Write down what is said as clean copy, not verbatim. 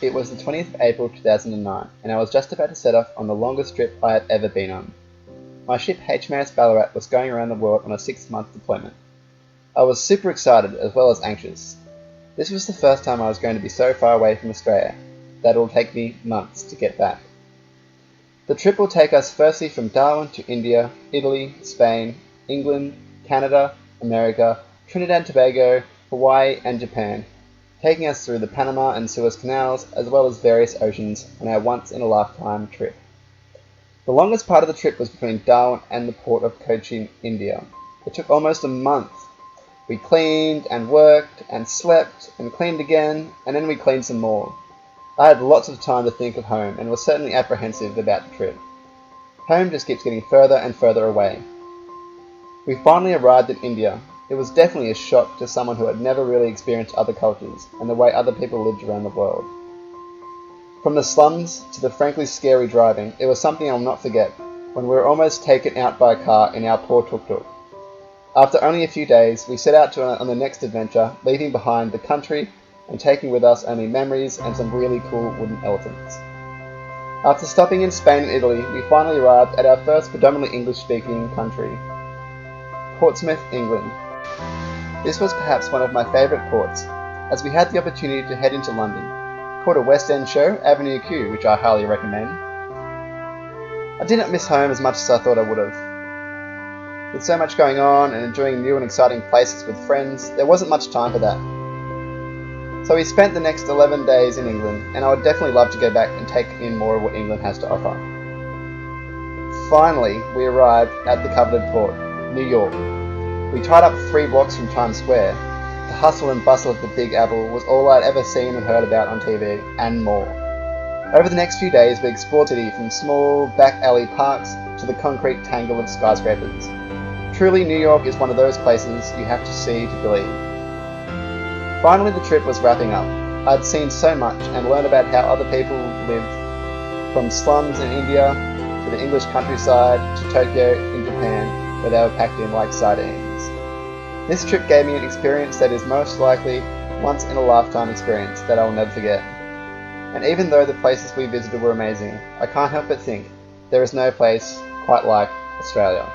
It was the 20th of April 2009, and I was just about to set off on the longest trip I have ever been on. My ship HMAS Ballarat was going around the world on a 6-month deployment. I was super excited as well as anxious. This was the first time I was going to be so far away from Australia that it will take me months to get back. The trip will take us firstly from Darwin to India, Italy, Spain, England, Canada, America, Trinidad and Tobago, Hawaii and Japan, taking us through the Panama and Suez Canals as well as various oceans on our once-in-a-lifetime trip. The longest part of the trip was between Darwin and the port of Cochin, India. It took almost a month. We cleaned and worked and slept and cleaned again, and then we cleaned some more. I had lots of time to think of home and was certainly apprehensive about the trip. Home just keeps getting further and further away. We finally arrived in India. It was definitely a shock to someone who had never really experienced other cultures and the way other people lived around the world. From the slums to the frankly scary driving, it was something I'll not forget when we were almost taken out by a car in our poor tuk-tuk. After only a few days, we set out on the next adventure, leaving behind the country and taking with us only memories and some really cool wooden elephants. After stopping in Spain and Italy, we finally arrived at our first predominantly English-speaking country, Portsmouth, England. This was perhaps one of my favourite ports, as we had the opportunity to head into London, caught a West End show, Avenue Q, which I highly recommend. I didn't miss home as much as I thought I would have. With so much going on and enjoying new and exciting places with friends, there wasn't much time for that. So we spent the next 11 days in England, and I would definitely love to go back and take in more of what England has to offer. Finally, we arrived at the coveted port, New York. We tied up 3 blocks from Times Square. The hustle and bustle of the Big Apple was all I'd ever seen and heard about on TV, and more. Over the next few days, we explored the city from small, back alley parks to the concrete tangle of skyscrapers. Truly, New York is one of those places you have to see to believe. Finally, the trip was wrapping up. I'd seen so much and learned about how other people lived, from slums in India to the English countryside to Tokyo in Japan, where they were packed in like sardines. This trip gave me an experience that is most likely once-in-a-lifetime experience that I will never forget. And even though the places we visited were amazing, I can't help but think there is no place quite like Australia.